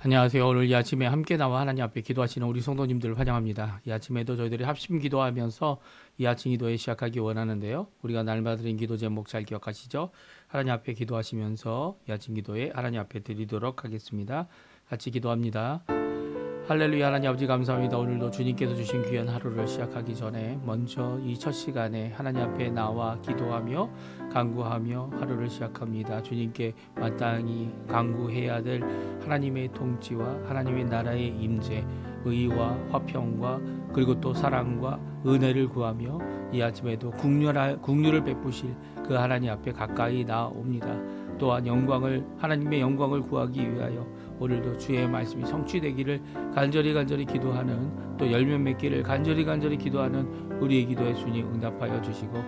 안녕하세요. 오늘 이 아침에 함께 나와 하나님 앞에 기도하시는 우리 성도님들을 환영합니다. 이 아침에도 저희들이 합심 기도하면서 이 아침 기도에 시작하기 원하는데요. 우리가 날마다 드린 기도 제목 잘 기억하시죠? 하나님 앞에 기도하시면서 이 아침 기도에 하나님 앞에 드리도록 하겠습니다. 같이 기도합니다. 할렐루야. 하나님 아버지 감사합니다. 오늘도 주님께서 주신 귀한 하루를 시작하기 전에 먼저 이 첫 시간에 하나님 앞에 나와 기도하며 간구하며 하루를 시작합니다. 주님께 마땅히 간구해야 될 하나님의 통치와 하나님의 나라의 임재, 의와 화평과 그리고 또 사랑과 은혜를 구하며 이 아침에도 국률을 베푸실 그 하나님 앞에 가까이 나옵니다. 또한 하나님의 영광을 구하기 위하여 오늘도 주의 말씀이 성취되기를 간절히 기도하는, 또 열매 맺기를 간절히 기도하는 우리의 기도에 주님 응답하여 주시고,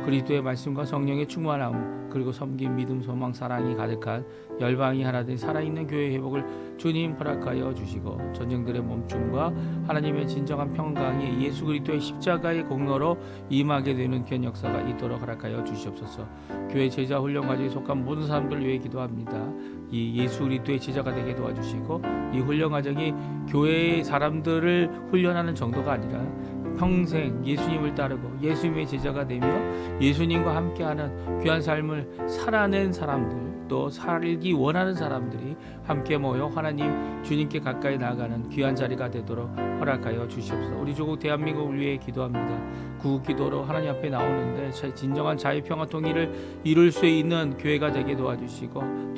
그리스도의 말씀과 성령의 충만함, 그리고 섬김, 믿음, 소망, 사랑이 가득한 열방이 하나 된 살아있는 교회의 회복을 주님 허락하여 주시고, 전쟁들의 멈춤과 하나님의 진정한 평강이 예수 그리스도의 십자가의 공로로 임하게 되는 귀한 역사가 있도록 허락하여 주시옵소서. 교회 제자 훈련 과정에 속한 모든 사람들 위해 기도합니다. 이 예수 그리스도의 제자가 되게 도와주시고, 이 훈련 과정이 교회의 사람들을 훈련하는 정도가 아니라 평생 예수님을 따르고 예수님의 제자가 되며 예수님과 함께하는 귀한 삶을 살아낸 사람들, 또 살기 원하는 사람들이 함께 모여 하나님 주님께 가까이 나아가는 귀한 자리가 되도록 허락하여 주시옵소서. 우리 조국 대한민국을 위해 기도합니다. 구국기도로 하나님 앞에 나오는데 진정한 자유평화 통일을 이룰 수 있는 교회가 되게 도와주시고,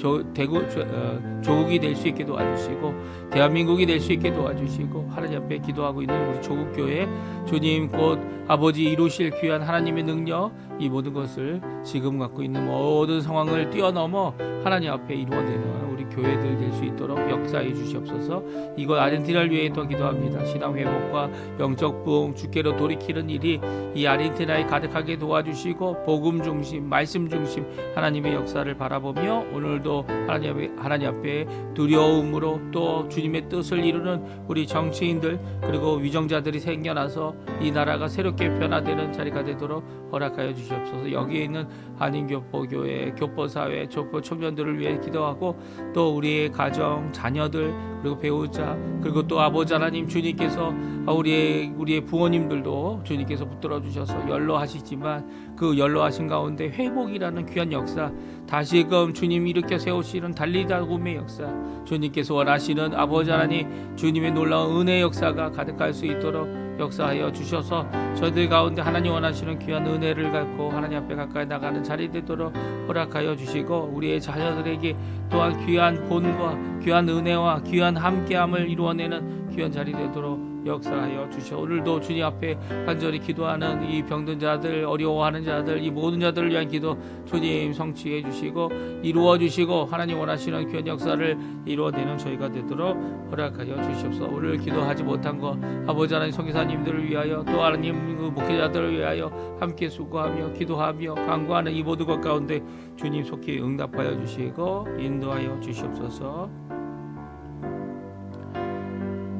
조국이 될 수 있게 도와주시고, 대한민국이 될 수 있게 도와주시고, 하나님 앞에 기도하고 있는 우리 조국교회 주님 곧 아버지 이루실 귀한 하나님의 능력, 이 모든 것을 지금 갖고 있는 모든 상황을 뛰어넘어 하나님 앞에 이루어내는 우리 교회들 될 수 있도록 역사해 주시옵소서. 이곳 아르헨티나를 위해 더 기도합니다. 신앙 회복과 영적 부흥, 주께로 돌이키는 일이 이 아르헨티나에 가득하게 도와주시고, 복음 중심, 말씀 중심 하나님의 역사를 바라보며 오늘도 하나님 앞에 두려움으로 또 주님의 뜻을 이루는 우리 정치인들, 그리고 위정자들이 생겨나서 이 나라가 새롭게 변화되는 자리가 되도록 허락하여 주시옵소서. 여기에 있는 한인교포교회, 교포사회, 교포 청년들을 위해 기도하고, 또 우리의 가정, 자녀들, 그리고 배우자, 그리고 또 아버지 하나님 주님께서 우리의 부모님들도 주님께서 붙들어 주셔서 연로하시지만 그 연로하신 가운데 회복이라는 귀한 역사, 다시금 주님 일으켜 세우시는 달리다굼의 역사, 주님께서 원하시는 아버지 하나님 주님의 놀라운 은혜 역사가 가득할 수 있도록 역사하여 주셔서 저희들 가운데 하나님 원하시는 귀한 은혜를 갖고 하나님 앞에 가까이 나가는 자리 되도록 허락하여 주시고, 우리의 자녀들에게 또한 귀한 본과 귀한 은혜와 귀한 함께함을 이루어내는 귀한 자리 되도록 역사하여 주시오. 오늘도 주님 앞에 간절히 기도하는 이 병든 자들, 어려워하는 자들, 이 모든 자들을 위한 기도 주님 성취해 주시고 이루어 주시고, 하나님 원하시는 귀한 역사를 이루어내는 저희가 되도록 허락하여 주시옵소서. 오늘 기도하지 못한 것 아버지 하나님 선교사님들을 위하여, 또 하나님 목회자들을 위하여 함께 수고하며 기도하며 간구하는 이 모든 것 가운데 주님 속히 응답하여 주시고 인도하여 주시옵소서.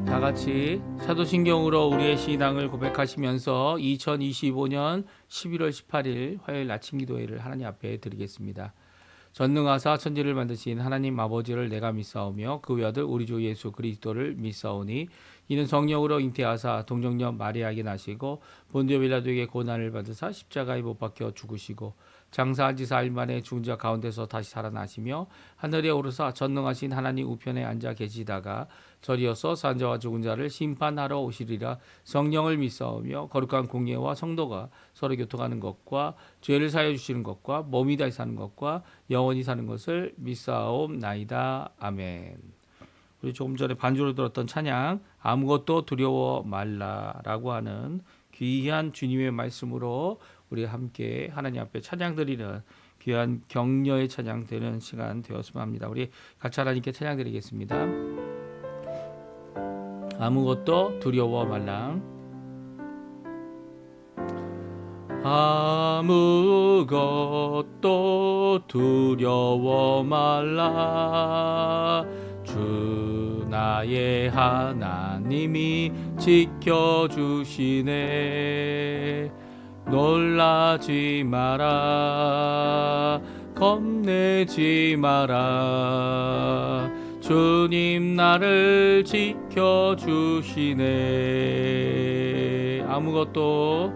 다 같이 사도신경으로 우리의 신앙을 고백하시면서 2025년 11월 18일 화요일 아침 기도회를 하나님 앞에 드리겠습니다. 전능하사 천지를 만드신 하나님 아버지를 내가 믿사오며 그 외아들 우리 주 예수 그리스도를 믿사오니, 이는 성령으로 잉태하사 동정녀 마리아에게 나시고 본디오 빌라도에게 고난을 받으사 십자가에 못 박혀 죽으시고 장사한 지 4일 만에 죽은 자 가운데서 다시 살아나시며 하늘에 오르사 전능하신 하나님 우편에 앉아 계시다가 저리어서 산 자와 죽은 자를 심판하러 오시리라. 성령을 믿사오며 거룩한 공예와 성도가 서로 교통하는 것과 죄를 사하여 주시는 것과 몸이 다시 사는 것과 영원히 사는 것을 믿사옵나이다. 아멘. 우리 조금 전에 반주로 들었던 찬양 아무것도 두려워 말라라고 하는 귀한 주님의 말씀으로 우리 함께 하나님 앞에 찬양 드리는 귀한 격려의 찬양 되는 시간 되었으면 합니다. 우리 같이 하나님께 찬양 드리겠습니다. 아무것도 두려워 말라. 아무것도 두려워 말라. 주 나의 하나님이 지켜주시네. 놀라지 마라, 겁내지 마라. 주님 나를 지켜주시네. 아무것도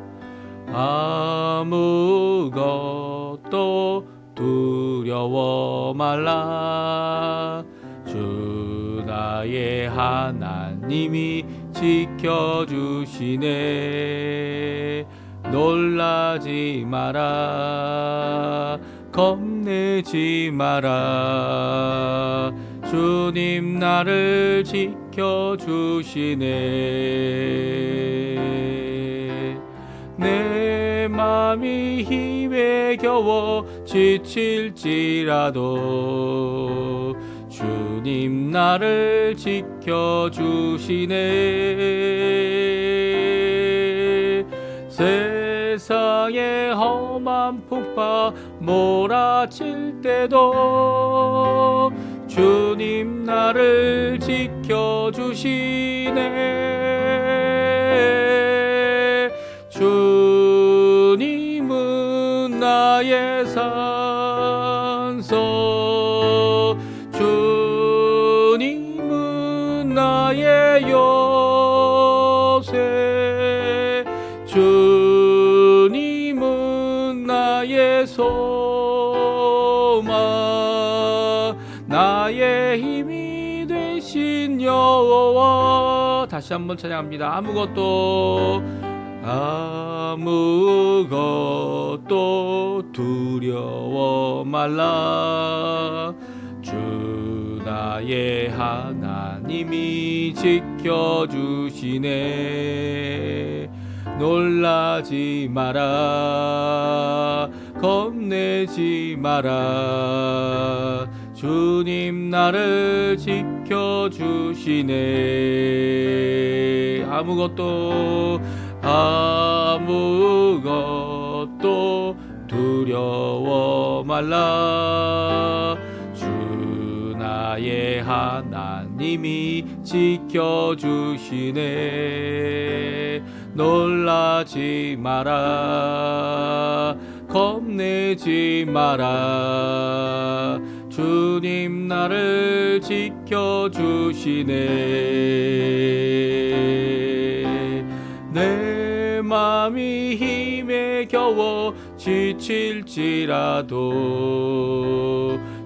두려워 말라. 주 나의 하나님이 지켜주시네. 놀라지 마라. 겁내지 마라. 주님 나를 지켜주시네. 내 맘이 힘에 겨워 지칠지라도 주님 나를 지켜주시네. 세상의 험한 풍파 몰아칠 때도 주님 나를 지켜주시네. 주님은 나의 산소, 주님은 나의 요새, 주님은 나의 소망, 나의 힘이 되신 여호와. 다시 한번 찬양합니다. 아무것도 두려워 말라. 주 나의 하나님이 지켜주시네. 놀라지 마라. 겁내지 마라. 주님 나를 지켜주시네. 아무것도 두려워 말라. 주 나의 하나님이 지켜주시네. 놀라지 마라. 겁내지 마라. 주님 나를 지켜주시네. 내 맘이 힘에 겨워 지칠지라도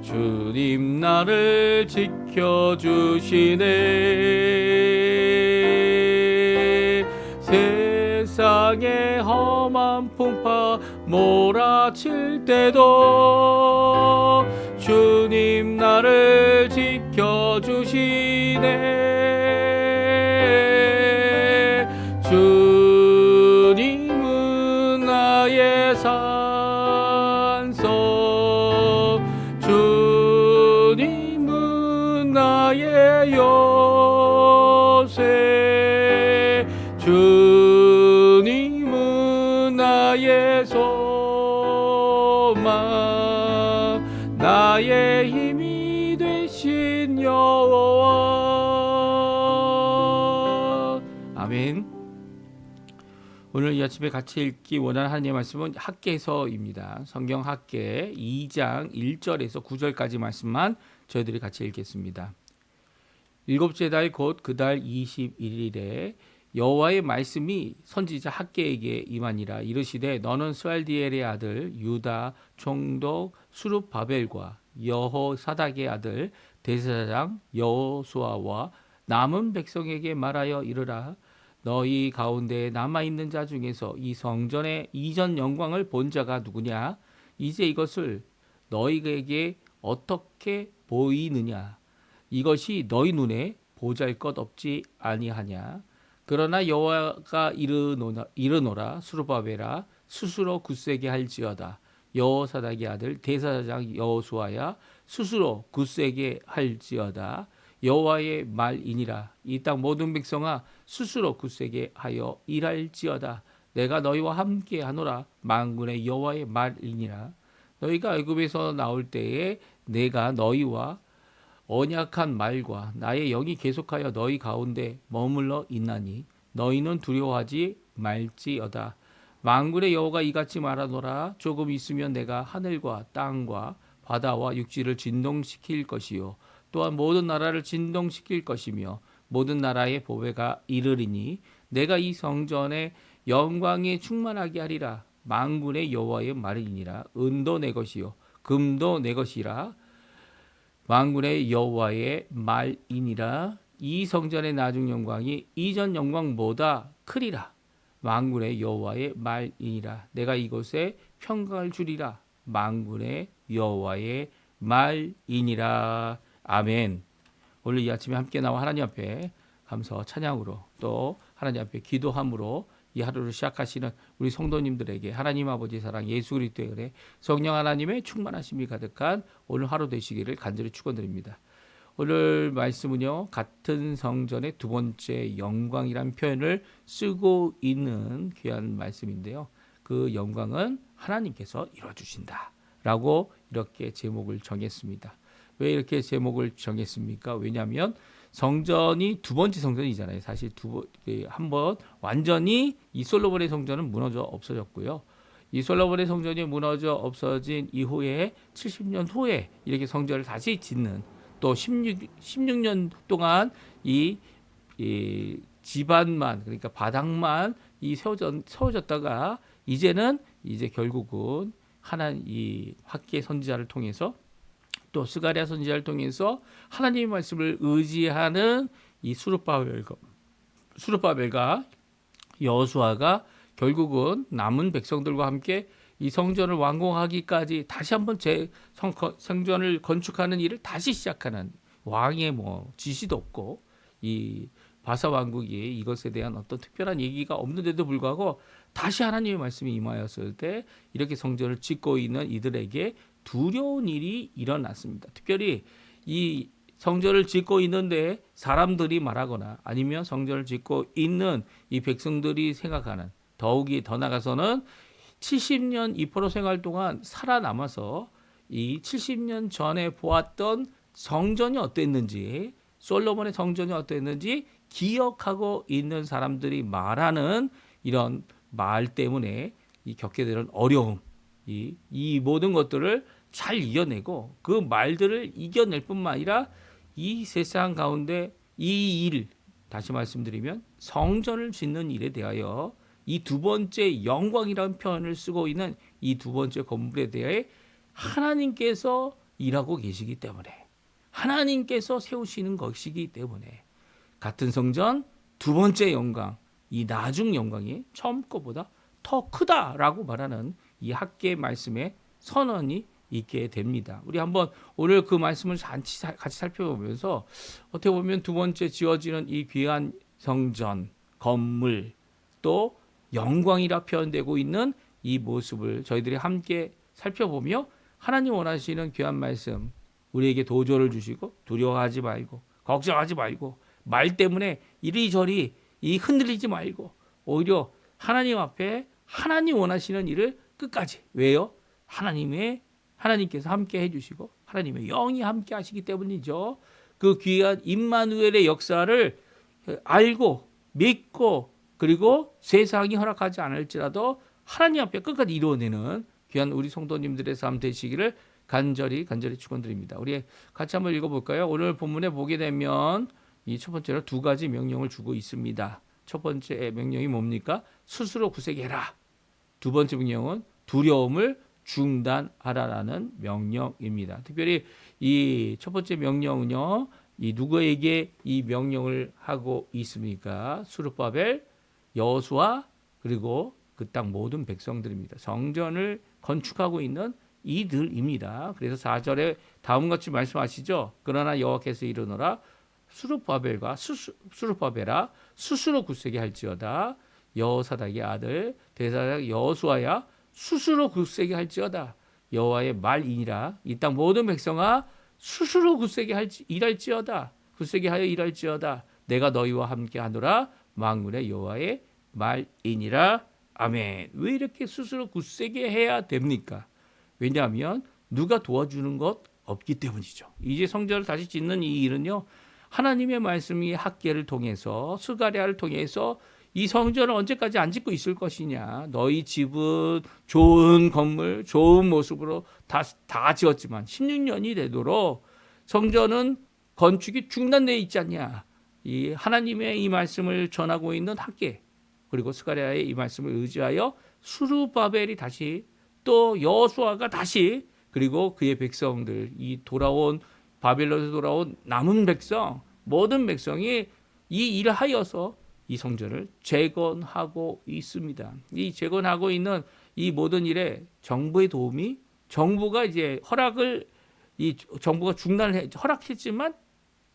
주님 나를 지켜주시네. 세상의 험한 풍파 몰아칠 때도 주님 나를 지켜주시네. 주님은 나의 산소, 주님은 나의 요새, 주님은 나의 소망, 나의 힘이 되신 여호와. 아멘. 오늘 이 아침에 같이 읽기 원하는 하나님의 말씀은 학개서입니다. 성경 학개 2장 1절에서 9절까지 말씀만 저희들이 같이 읽겠습니다. 일곱째 달 곧 그 달 21일에 여호와의 말씀이 선지자 학개에게 임하니라. 이르시되 너는 스알디엘의 아들 유다 총독 수룹바벨과 여호사닥의 아들 대제사장 여호수아와 남은 백성에게 말하여 이르라. 너희 가운데 남아있는 자 중에서 이 성전의 이전 영광을 본 자가 누구냐? 이제 이것을 너희에게 어떻게 보이느냐? 이것이 너희 눈에 보잘것없지 아니하냐? 그러나 여호와가 이르노라. 수르바벨아 스스로 굳세게 할지어다. 여호사닥의 아들 대사장 여호수아야 스스로 굳세게 할지어다. 여호와의 말이니라. 이 땅 모든 백성아 스스로 굳세게 하여 일할지어다. 내가 너희와 함께 하노라. 만군의 여호와의 말이니라. 너희가 애굽에서 나올 때에 내가 너희와 언약한 말과 나의 영이 계속하여 너희 가운데 머물러 있나니 너희는 두려워하지 말지어다. 만군의 여호와가 이같이 말하노라. 조금 있으면 내가 하늘과 땅과 바다와 육지를 진동시킬 것이요 또한 모든 나라를 진동시킬 것이며 모든 나라의 보배가 이르리니 내가 이 성전의 영광에 충만하게 하리라. 만군의 여호와의 말이니라. 은도 내 것이요 금도 내 것이라. 만군의 여호와의 말이니라. 이 성전의 나중 영광이 이전 영광보다 크리라. 만군의 여호와의 말이니라. 내가 이곳에 평강을 주리라. 만군의 여호와의 말이니라. 아멘. 오늘 이 아침에 함께 나와 하나님 앞에 감사 찬양으로 또 하나님 앞에 기도함으로 이 하루를 시작하시는 우리 성도님들에게 하나님 아버지 사랑 예수 그리스도의 은혜 성령 하나님의 충만하심이 가득한 오늘 하루 되시기를 간절히 축원드립니다. 오늘 말씀은요, 같은 성전의 두 번째 영광이란 표현을 쓰고 있는 귀한 말씀인데요. 그 영광은 하나님께서 이루어주신다 라고 이렇게 제목을 정했습니다. 왜 이렇게 제목을 정했습니까? 왜냐하면 성전이 두 번째 성전이잖아요. 사실 한번 완전히 이 솔로몬의 성전은 무너져 없어졌고요. 이 솔로몬의 성전이 무너져 없어진 이후에 70년 후에 이렇게 성전을 다시 짓는 또 16년 동안 이 지반만 그러니까 바닥만 세워졌다가 이제는 결국은 이 학계 선지자를 통해서 또 스가랴 선지자를 통해서 하나님의 말씀을 의지하는 이 수르바벨과 여호수아가 결국은 남은 백성들과 함께 이 성전을 완공하기까지 다시 한번 성전을 건축하는 일을 다시 시작하는 왕의 지시도 없고 이 바사 왕국이 이것에 대한 어떤 특별한 얘기가 없는데도 불구하고 다시 하나님의 말씀이 임하였을 때 이렇게 성전을 짓고 있는 이들에게 두려운 일이 일어났습니다. 특별히 이 성전을 짓고 있는데 사람들이 말하거나 아니면 성전을 짓고 있는 이 백성들이 생각하는 더욱이 더 나가서는 70년 이포로 생활 동안 살아남아서 이 70년 전에 보았던 성전이 어땠는지 솔로몬의 성전이 어땠는지 기억하고 있는 사람들이 말하는 이런 말 때문에 이 겪게 되는 어려움 이 모든 것들을 잘 이겨내고 그 말들을 이겨낼 뿐만 아니라 이 세상 가운데 이 일 다시 말씀드리면 성전을 짓는 일에 대하여 이 두 번째 영광이라는 표현을 쓰고 있는 이 두 번째 건물에 대해 하나님께서 일하고 계시기 때문에 하나님께서 세우시는 것이기 때문에 같은 성전 두 번째 영광 이 나중 영광이 처음 것보다 더 크다라고 말하는 이 학계 말씀의 선언이 있게 됩니다. 우리 한번 오늘 그 말씀을 같이 살펴보면서 어떻게 보면 두 번째 지어지는 이 귀한 성전 건물 또 영광이라 표현되고 있는 이 모습을 저희들이 함께 살펴보며 하나님 원하시는 귀한 말씀 우리에게 도전을 주시고 두려워하지 말고 걱정하지 말고 말 때문에 이리저리 흔들리지 말고 오히려 하나님 앞에 하나님 원하시는 일을 끝까지 왜요? 하나님께서 함께 해주시고 하나님의 영이 함께 하시기 때문이죠. 그 귀한 임마누엘의 역사를 알고 믿고 그리고 세상이 허락하지 않을지라도 하나님 앞에 끝까지 이루어내는 귀한 우리 성도님들의 삶 되시기를 간절히 축원드립니다. 우리 같이 한번 읽어볼까요? 오늘 본문에 보게 되면 이 첫 번째로 두 가지 명령을 주고 있습니다. 첫 번째 명령이 뭡니까? 스스로 구색해라. 두 번째 명령은 두려움을 중단하라라는 명령입니다. 특별히 이 첫 번째 명령은요, 이 누구에게 이 명령을 하고 있습니까? 스룹바벨, 여호수아 그리고 그 땅 모든 백성들입니다. 성전을 건축하고 있는 이들입니다. 그래서 4절에 다음같이 말씀하시죠. 그러나 여호와께서 이르노라 스룹바벨아 스스로 굳세게 할지어다. 여호사닥의 아들 대사장 여호수아야 스스로 굳세게 할지어다. 여호와의 말이니라. 이 땅 모든 백성아 스스로 굳세게 일할지어다. 굳세게 하여 일할지어다. 내가 너희와 함께 하노라. 만군의 여호와의 말이니라. 아멘. 왜 이렇게 스스로 굳세게 해야 됩니까? 왜냐하면 누가 도와주는 것 없기 때문이죠. 이제 성전을 다시 짓는 이 일은요. 하나님의 말씀이 학계를 통해서 스가랴를 통해서 이 성전을 언제까지 안 짓고 있을 것이냐. 너희 집은 좋은 건물, 좋은 모습으로 다 지었지만 16년이 되도록 성전은 건축이 중단되어 있지 않냐. 이 하나님의 이 말씀을 전하고 있는 학계 그리고 스가랴의 이 말씀을 의지하여 수르바벨이 다시 또 여호수아가 다시 그리고 그의 백성들 이 돌아온 바벨론에서 돌아온 남은 백성 모든 백성이 이 일을 하여서 이 성전을 재건하고 있습니다. 이 재건하고 있는 이 모든 일에 정부의 도움이 정부가 이제 허락을 이 정부가 허락했지만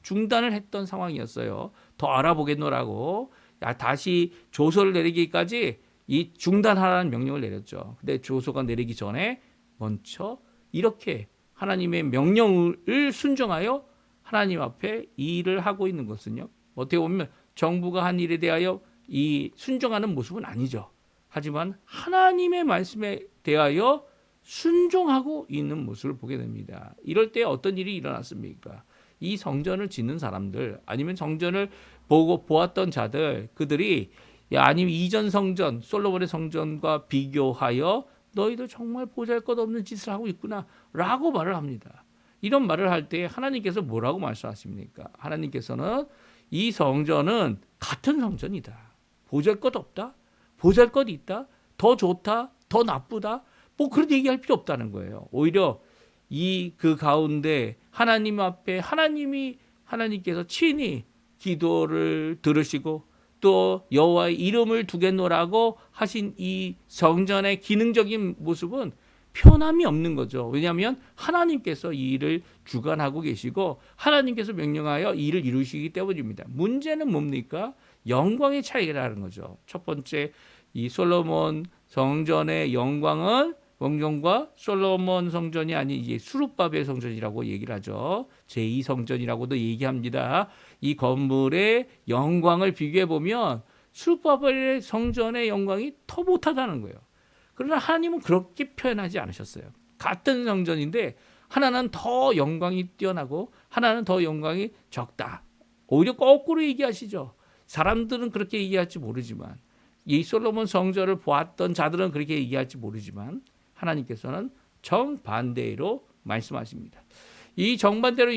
중단을 했던 상황이었어요. 더 알아보겠노라고 다시 조서를 내리기까지 이 중단하라는 명령을 내렸죠. 근데 조서가 내리기 전에 먼저 이렇게 하나님의 명령을 순종하여 하나님 앞에 이 일을 하고 있는 것은요. 어떻게 보면 정부가 한 일에 대하여 이 순종하는 모습은 아니죠. 하지만 하나님의 말씀에 대하여 순종하고 있는 모습을 보게 됩니다. 이럴 때 어떤 일이 일어났습니까? 이 성전을 짓는 사람들 아니면 성전을 보았던 자들 그들이 아니면 이전 성전 솔로몬의 성전과 비교하여 너희들 정말 보잘것없는 짓을 하고 있구나 라고 말을 합니다. 이런 말을 할 때 하나님께서 뭐라고 말씀하십니까? 하나님께서는 이 성전은 같은 성전이다. 보잘것없다. 보잘것이 있다. 더 좋다. 더 나쁘다. 뭐 그런 얘기할 필요 없다는 거예요. 오히려 그 가운데 하나님 앞에 하나님께서 친히 기도를 들으시고 또 여호와의 이름을 두겠노라고 하신 이 성전의 기능적인 모습은 편함이 없는 거죠. 왜냐하면 하나님께서 이 일을 주관하고 계시고 하나님께서 명령하여 이 일을 이루시기 때문입니다. 문제는 뭡니까? 영광의 차이라는 거죠. 첫 번째 이 솔로몬 성전의 영광과 솔로몬 성전이 아닌 이제 수룹바벨 성전이라고 얘기를 하죠. 제2성전이라고도 얘기합니다. 이 건물의 영광을 비교해 보면 수룹바벨의 성전의 영광이 더 못하다는 거예요. 그러나 하나님은 그렇게 표현하지 않으셨어요. 같은 성전인데 하나는 더 영광이 뛰어나고 하나는 더 영광이 적다. 오히려 거꾸로 얘기하시죠. 사람들은 그렇게 얘기할지 모르지만 이 솔로몬 성전을 보았던 자들은 그렇게 얘기할지 모르지만 하나님께서는 정반대로 말씀하십니다. 이 정반대로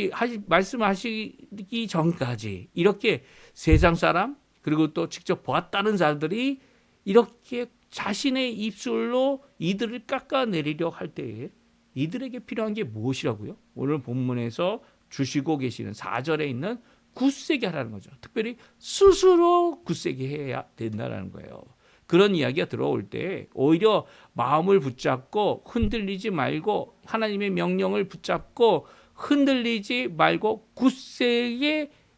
말씀하시기 전까지 이렇게 세상 사람 그리고 또 직접 보았다는 자들이 이렇게 자신의 입술로 이들을 깎아내리려 할 때에 이들에게 필요한 게 무엇이라고요? 오늘 본문에서 주시고 계시는 4절에 있는 굳세게 하라는 거죠. 특별히 스스로 굳세게 해야 된다는 거예요. 그런 이야기가 들어올 때 오히려 마음을 붙잡고 흔들리지 말고 하나님의 명령을 붙잡고 흔들리지 말고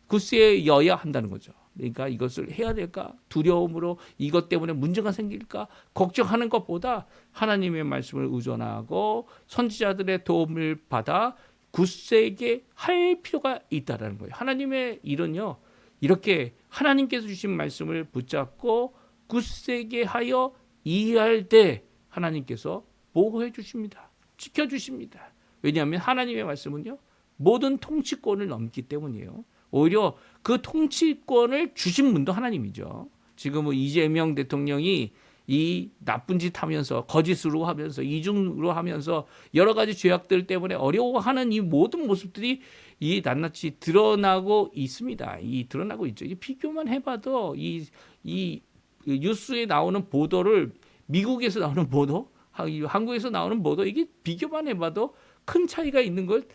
굳세여야 한다는 거죠. 그러니까 이것을 해야 될까? 두려움으로 이것 때문에 문제가 생길까? 걱정하는 것보다 하나님의 말씀을 의존하고 선지자들의 도움을 받아 굳세게 할 필요가 있다는 거예요. 하나님의 일은요. 이렇게 하나님께서 주신 말씀을 붙잡고 굳세게 하여 이해할 때 하나님께서 보호해 주십니다. 지켜주십니다. 왜냐하면 하나님의 말씀은요. 모든 통치권을 넘기 때문이에요. 오히려 그 통치권을 주신 분도 하나님이죠. 지금 이재명 대통령이 이 나쁜 짓 하면서 거짓으로 하면서 이중으로 하면서 여러 가지 죄악들 때문에 어려워하는 이 모든 모습들이 이 낱낱이 드러나고 있습니다. 드러나고 있죠. 비교만 해봐도 이 뉴스에 나오는 보도를 미국에서 나오는 보도, 한국에서 나오는 보도 이게 비교만 해봐도 큰 차이가 있는 걸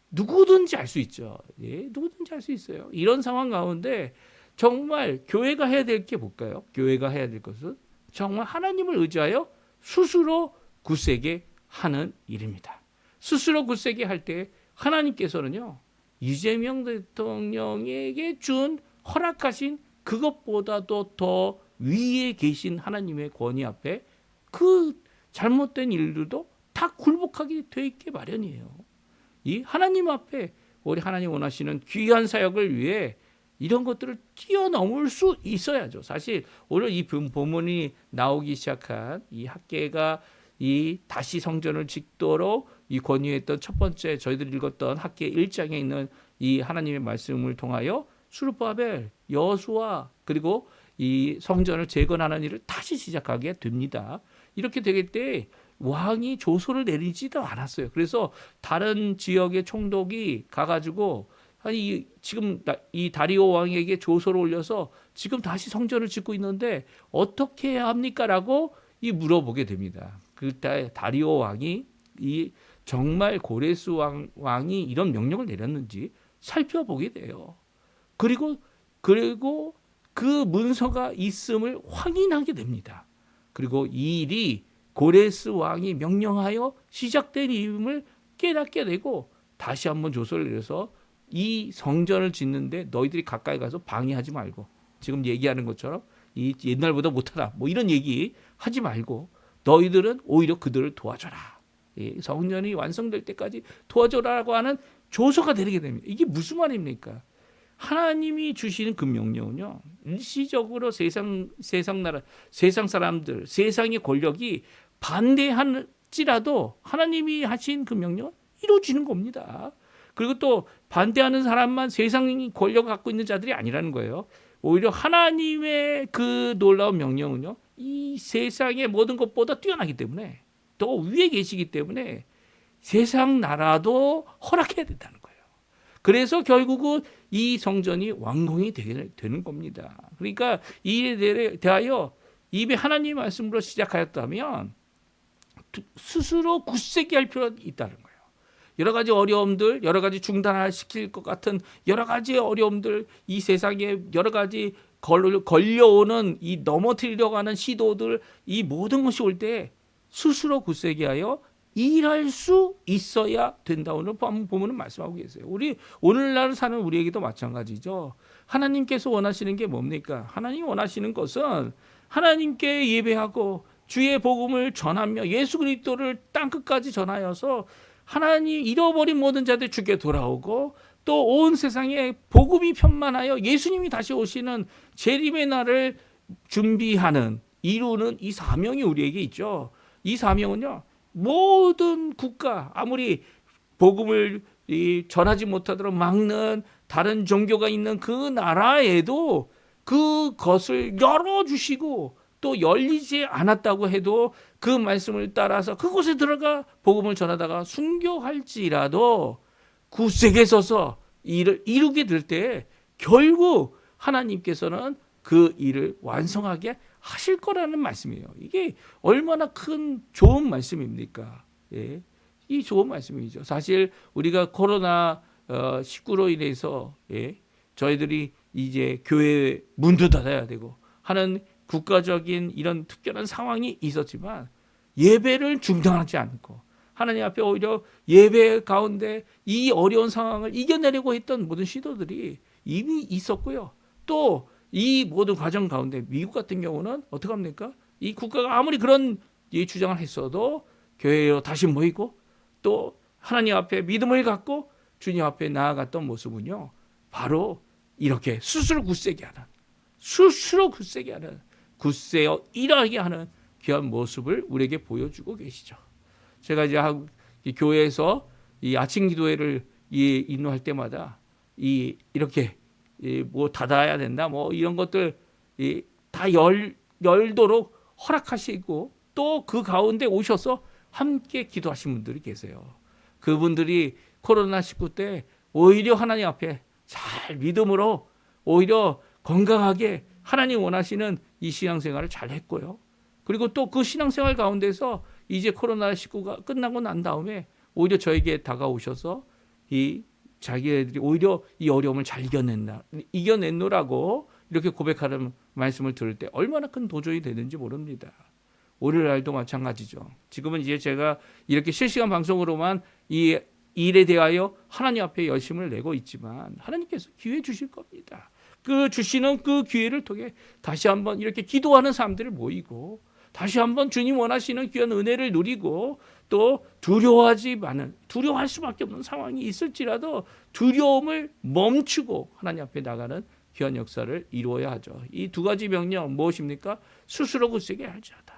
누구든지 알 수 있죠. 예, 누구든지 알 수 있어요. 이런 상황 가운데 정말 교회가 해야 될 게 뭘까요? 교회가 해야 될 것은 정말 하나님을 의지하여 스스로 굳세게 하는 일입니다. 스스로 굳세게 할 때 하나님께서는요. 이재명 대통령에게 준 허락하신 그것보다도 더 위에 계신 하나님의 권위 앞에 그 잘못된 일들도 다 굴복하게 돼 있게 마련이에요. 이 하나님 앞에 우리 하나님 원하시는 귀한 사역을 위해 이런 것들을 뛰어넘을 수 있어야죠. 사실 오늘 이 본문이 나오기 시작한 이 학개가 이 다시 성전을 짓도록 이 권유했던 첫 번째 저희들이 읽었던 학개 1장에 있는 이 하나님의 말씀을 통하여 수르바벨, 여호수아 그리고 이 성전을 재건하는 일을 다시 시작하게 됩니다. 이렇게 되길 때 왕이 조서를 내리지도 않았어요. 그래서 다른 지역의 총독이 가가지고 아니 지금 이 다리오 왕에게 조서를 올려서 지금 다시 성전을 짓고 있는데 어떻게 해야 합니까라고 물어보게 됩니다. 그때 다리오 왕이 이 정말 고레스 왕이 이런 명령을 내렸는지 살펴보게 돼요. 그리고 그 문서가 있음을 확인하게 됩니다. 그리고 이 일이 고레스 왕이 명령하여 시작된 일임을 깨닫게 되고 다시 한번 조서를 내려서 이 성전을 짓는데 너희들이 가까이 가서 방해하지 말고 지금 얘기하는 것처럼 이 옛날보다 못하다 뭐 이런 얘기 하지 말고 너희들은 오히려 그들을 도와줘라. 성전이 완성될 때까지 도와줘라라고 하는 조서가 내리게 됩니다. 이게 무슨 말입니까? 하나님이 주시는 그 명령은요, 일시적으로 세상 나라, 세상 사람들, 세상의 권력이 반대할지라도 하나님이 하신 그 명령은 이루어지는 겁니다. 그리고 또 반대하는 사람만 세상의 권력을 갖고 있는 자들이 아니라는 거예요. 오히려 하나님의 그 놀라운 명령은요, 이 세상의 모든 것보다 뛰어나기 때문에 더 위에 계시기 때문에 세상 나라도 허락해야 된다는 거예요. 그래서 결국은 이 성전이 완공이 되는 겁니다. 그러니까 이에 대하여 입에 하나님의 말씀으로 시작하였다면 스스로 굳세게 할 필요가 있다는 거예요. 여러 가지 어려움들, 여러 가지 중단시킬 것 같은 여러 가지 어려움들, 이 세상에 여러 가지 걸려오는 이 넘어뜨리려고 하는 시도들, 이 모든 것이 올 때 스스로 굳세게 하여 일할 수 있어야 된다. 오늘 보면은 말씀하고 계세요. 우리 오늘날 사는 우리에게도 마찬가지죠. 하나님께서 원하시는 게 뭡니까? 하나님 원하시는 것은 하나님께 예배하고 주의 복음을 전하며 예수 그리스도를 땅 끝까지 전하여서 하나님 잃어버린 모든 자들 주께 돌아오고 또 온 세상에 복음이 편만하여 예수님이 다시 오시는 재림의 날을 준비하는 이루는 이 사명이 우리에게 있죠. 이 사명은요, 모든 국가 아무리 복음을 전하지 못하도록 막는 다른 종교가 있는 그 나라에도 그것을 열어주시고 또 열리지 않았다고 해도 그 말씀을 따라서 그곳에 들어가 복음을 전하다가 순교할지라도 굳세게 서서 일을 이루게 될 때 결국 하나님께서는 그 일을 완성하게 하실 거라는 말씀이에요. 이게 얼마나 큰 좋은 말씀입니까? 예. 이 좋은 말씀이죠. 사실 우리가 코로나 19로 인해서 저희들이 이제 교회 문도 닫아야 되고 하는 국가적인 이런 특별한 상황이 있었지만 예배를 중단하지 않고 하나님 앞에 오히려 예배 가운데 이 어려운 상황을 이겨내려고 했던 모든 시도들이 이미 있었고요. 또 이 모든 과정 가운데 미국 같은 경우는 어떻게 합니까? 이 국가가 아무리 그런 주장을 했어도 교회로 다시 모이고 또 하나님 앞에 믿음을 갖고 주님 앞에 나아갔던 모습은요, 바로 이렇게 스스로 굳세게 하는 굳세어 일하게 하는 귀한 모습을 우리에게 보여주고 계시죠. 제가 이제 교회에서 이 아침 기도회를 인도할 때마다 이렇게 뭐 닫아야 된다 뭐 이런 것들 다 열도록 허락하시고 또 그 가운데 오셔서 함께 기도하신 분들이 계세요. 그분들이 코로나19 때 오히려 하나님 앞에 잘 믿음으로 오히려 건강하게 하나님 원하시는 이 신앙생활을 잘 했고요. 그리고 또 그 신앙생활 가운데서 이제 코로나19가 끝나고 난 다음에 오히려 저에게 다가오셔서 자기네들이 오히려 이 어려움을 잘 이겨냈노라고 이렇게 고백하는 말씀을 들을 때 얼마나 큰 도전이 되는지 모릅니다. 오늘날도 마찬가지죠. 지금은 이제 제가 이렇게 실시간 방송으로만 이 일에 대하여 하나님 앞에 열심을 내고 있지만 하나님께서 기회 주실 겁니다. 그 주시는 그 기회를 통해 다시 한번 이렇게 기도하는 사람들을 모이고 다시 한번 주님 원하시는 귀한 은혜를 누리고 또 두려워할 수밖에 없는 상황이 있을지라도 두려움을 멈추고 하나님 앞에 나가는 귀한 역사를 이루어야 하죠. 이 두 가지 명령 무엇입니까? 스스로 굳세게 할지어다.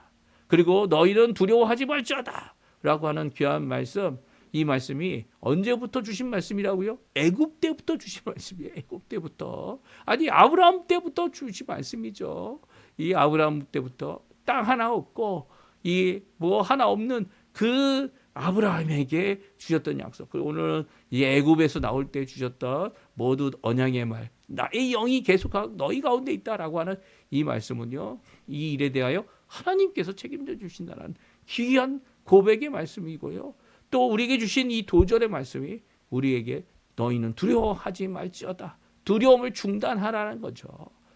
그리고 너희는 두려워하지 말지어다 라고 하는 귀한 말씀, 이 말씀이 언제부터 주신 말씀이라고요? 애굽 때부터 주신 말씀이에요. 애굽 때부터. 아니 아브라함 때부터 주신 말씀이죠. 이 아브라함 때부터 땅 하나 없고 이 뭐 하나 없는 그 아브라함에게 주셨던 약속, 그리고 오늘은 이 애굽에서 나올 때 주셨던 모든 언약의 말, 나의 영이 계속 너희 가운데 있다라고 하는 이 말씀은요, 이 일에 대하여 하나님께서 책임져 주신다는 귀한 고백의 말씀이고요. 또 우리에게 주신 이 도전의 말씀이 우리에게 너희는 두려워하지 말지어다. 두려움을 중단하라는 거죠.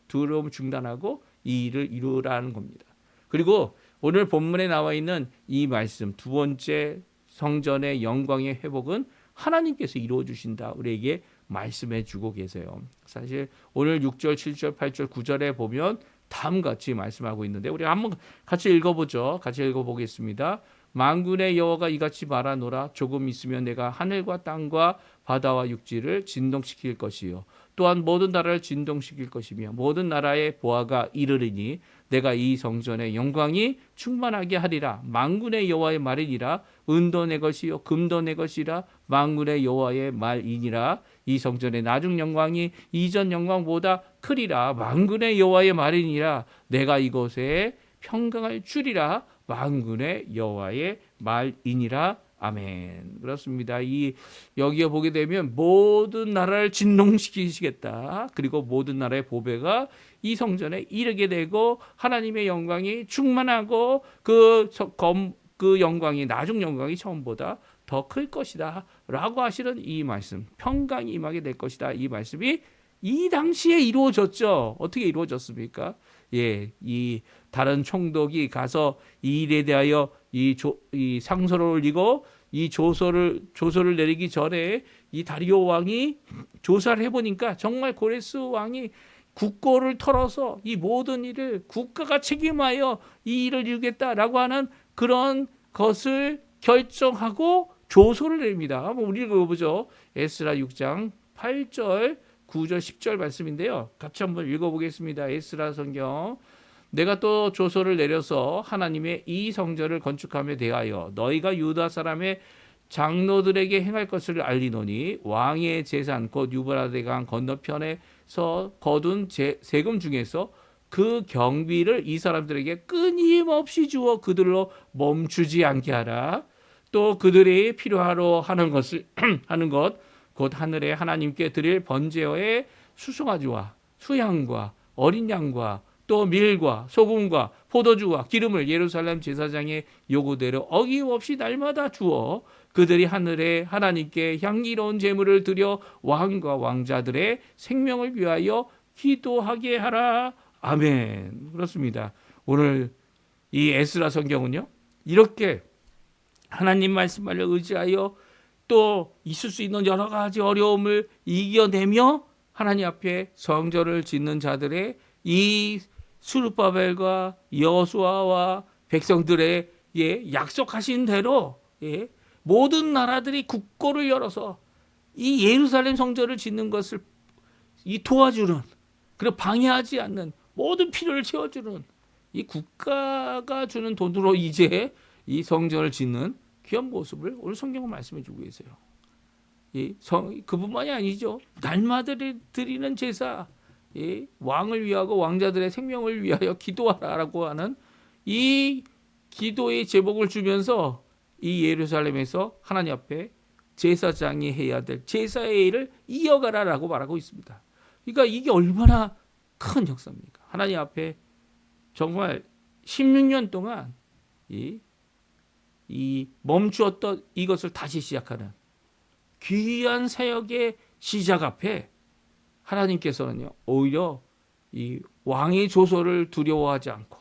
두려움을 중단하고 이 일을 이루라는 겁니다. 그리고 오늘 본문에 나와 있는 이 말씀, 두 번째 성전의 영광의 회복은 하나님께서 이루어 주신다. 우리에게 말씀해 주고 계세요. 사실 오늘 6절, 7절, 8절, 9절에 보면 다음과 같이 말씀하고 있는데 우리 한번 같이 읽어보죠. 같이 읽어보겠습니다. 만군의 여호와가 이같이 말하노라. 조금 있으면 내가 하늘과 땅과 바다와 육지를 진동시킬 것이요 또한 모든 나라를 진동시킬 것이며 모든 나라의 보아가 이르리니 내가 이 성전의 영광이 충만하게 하리라. 만군의 여호와의 말이니라. 은도 내 것이요 금도 내 것이라. 만군의 여호와의 말이니라. 이 성전의 나중 영광이 이전 영광보다 크리라. 만군의 여호와의 말이니라. 내가 이곳에 평강을 주리라. 만군의 여호와의 말이니라. 아멘. 그렇습니다. 이 여기에 보게 되면 모든 나라를 진동시키시겠다. 그리고 모든 나라의 보배가 이 성전에 이르게 되고 하나님의 영광이 충만하고 그 영광이 나중 영광이 처음보다 더 클 것이다. 라고 하시는 이 말씀, 평강이 임하게 될 것이다. 이 말씀이 이 당시에 이루어졌죠. 어떻게 이루어졌습니까? 예, 이 다른 총독이 가서 이 일에 대하여 이 상소를 올리고 이 조서를 내리기 전에 이 다리오 왕이 조사를 해보니까 정말 고레스 왕이 국고를 털어서 이 모든 일을 국가가 책임하여 이 일을 이루겠다라고 하는 그런 것을 결정하고 조서를 내립니다. 한번 우리 읽어보죠. 에스라 6장 8절 9절 10절 말씀인데요. 같이 한번 읽어보겠습니다. 에스라 성경. 내가 또 조서를 내려서 하나님의 이 성전을 건축함에 대하여 너희가 유다 사람의 장로들에게 행할 것을 알리노니 왕의 재산 곧 유브라데 강 건너편에서 거둔 세금 중에서 그 경비를 이 사람들에게 끊임없이 주어 그들로 멈추지 않게 하라. 또 그들이 필요하러 하는 것을 하는 것 곧 하늘에 하나님께 드릴 번제의 수송아지와 수양과 어린 양과 또 밀과 소금과 포도주와 기름을 예루살렘 제사장의 요구대로 어김없이 날마다 주어 그들이 하늘에 하나님께 향기로운 제물을 드려 왕과 왕자들의 생명을 위하여 기도하게 하라. 아멘. 그렇습니다. 오늘 이 에스라 성경은요, 이렇게 하나님 말씀을 의지하여 또 있을 수 있는 여러 가지 어려움을 이겨내며 하나님 앞에 성전을 짓는 자들의 이 스룹바벨과 여호수아와 백성들의 약속하신 대로 모든 나라들이 국고를 열어서 이 예루살렘 성전을 짓는 것을 도와주는, 그리고 방해하지 않는, 모든 필요를 채워주는 이 국가가 주는 돈으로 이제 이 성전을 짓는 귀한 모습을 오늘 성경은 말씀해 주고 계세요. 그뿐만이 아니죠. 날마다 드리는 제사, 왕을 위하고 왕자들의 생명을 위하여 기도하라라고 하는 이 기도의 제목을 주면서 이 예루살렘에서 하나님 앞에 제사장이 해야 될 제사의 일을 이어가라라고 말하고 있습니다. 그러니까 이게 얼마나 큰 역사입니까? 하나님 앞에 정말 16년 동안 이 멈추었던 이것을 다시 시작하는 귀한 사역의 시작 앞에 하나님께서는요, 오히려 이 왕의 조서를 두려워하지 않고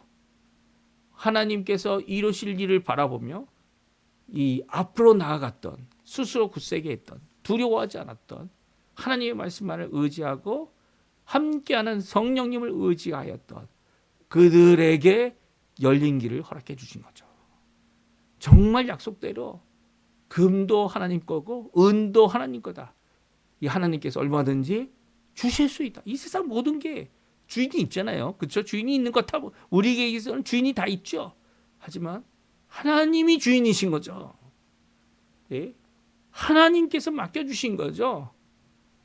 하나님께서 이루실 일을 바라보며 이 앞으로 나아갔던, 스스로 굳세게 했던, 두려워하지 않았던 하나님의 말씀만을 의지하고 함께하는 성령님을 의지하였던 그들에게 열린 길을 허락해 주신 거죠. 정말 약속대로 금도 하나님 거고 은도 하나님 거다. 이 하나님께서 얼마든지 주실 수 있다. 이 세상 모든 게 주인이 있잖아요. 그렇죠? 주인이 있는 것 다 우리에게서는 주인이 다 있죠. 하지만 하나님이 주인이신 거죠. 예? 하나님께서 맡겨주신 거죠.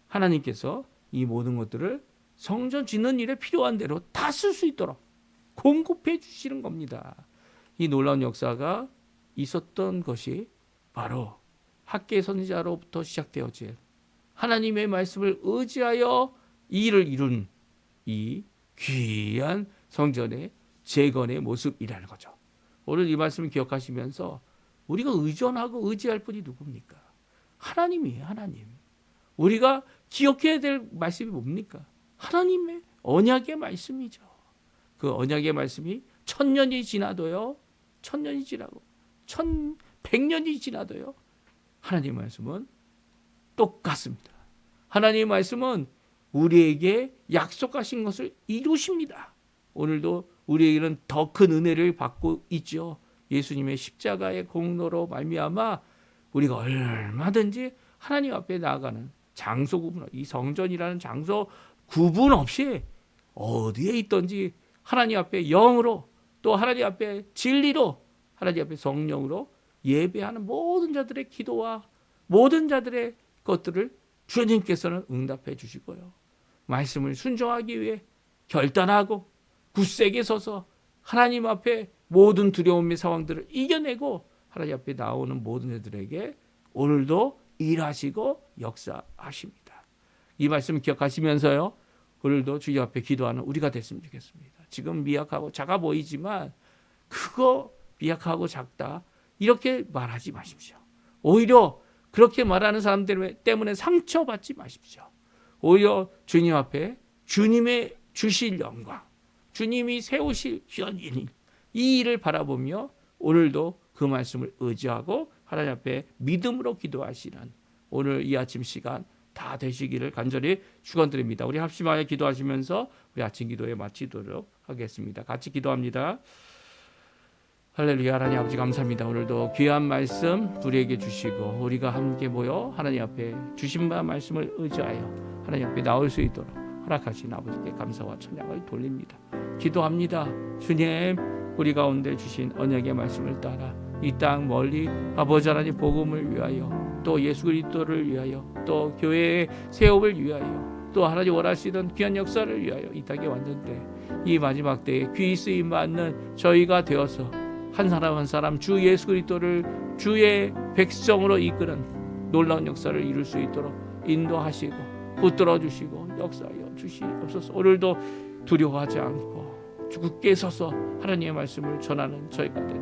하나님께서 이 모든 것들을 성전 짓는 일에 필요한 대로 다 쓸 수 있도록 공급해 주시는 겁니다. 이 놀라운 역사가 있었던 것이 바로 학계 선지자로부터 시작되어진 하나님의 말씀을 의지하여 이 일을 이룬 이 귀한 성전의 재건의 모습이라는 거죠. 오늘 이 말씀을 기억하시면서 우리가 의존하고 의지할 분이 누굽니까? 하나님이에요. 하나님. 우리가 기억해야 될 말씀이 뭡니까? 하나님의 언약의 말씀이죠. 그 언약의 말씀이 1000년이 지나도요, 1000년이 지나고 1100년이 지나도요, 하나님의 말씀은 똑같습니다. 하나님의 말씀은 우리에게 약속하신 것을 이루십니다. 오늘도 우리에게는 더 큰 은혜를 받고 있죠. 예수님의 십자가의 공로로 말미암아 우리가 얼마든지 하나님 앞에 나아가는 장소 구분, 이 성전이라는 장소 구분 없이 어디에 있든지 하나님 앞에 영으로, 또 하나님 앞에 진리로, 하나님 앞에 성령으로 예배하는 모든 자들의 기도와 모든 자들의 것들을 주님께서는 응답해 주시고요. 말씀을 순종하기 위해 결단하고 굳세게 서서 하나님 앞에 모든 두려움의 상황들을 이겨내고 하나님 앞에 나오는 모든 이들에게 오늘도 일하시고 역사하십니다. 이 말씀 기억하시면서요, 오늘도 주님 앞에 기도하는 우리가 됐으면 좋겠습니다. 지금 미약하고 작아 보이지만 그거 미약하고 작다 이렇게 말하지 마십시오. 오히려 그렇게 말하는 사람들 때문에 상처받지 마십시오. 오히려 주님 앞에 주님의 주실 영광, 주님이 세우실 현인, 이 일을 바라보며 오늘도 그 말씀을 의지하고 하나님 앞에 믿음으로 기도하시는 오늘 이 아침 시간 다 되시기를 간절히 축원드립니다. 우리 합심하여 기도하시면서 우리 아침 기도에 마치도록 하겠습니다. 같이 기도합니다. 할렐루야. 하나님 아버지 감사합니다. 오늘도 귀한 말씀 우리에게 주시고 우리가 함께 모여 하나님 앞에 주신 바 말씀을 의지하여 하나님 앞에 나올 수 있도록 허락하신 아버지께 감사와 찬양을 돌립니다. 기도합니다. 주님, 우리 가운데 주신 언약의 말씀을 따라 이 땅 멀리 아버지 하나님 복음을 위하여, 또 예수 그리스도를 위하여, 또 교회의 세움을 위하여, 또 하나님 원하시던 귀한 역사를 위하여 이 땅에 왔는데 이 마지막 때에 귀 쓰임 받는 저희가 되어서 한 사람 한 사람 주 예수 그리스도를 주의 백성으로 이끄는 놀라운 역사를 이룰 수 있도록 인도하시고 붙들어 주시고 역사하여 주시옵소서. 오늘도 두려워하지 않고 굳게 서서 하나님의 말씀을 전하는 저희가 되도록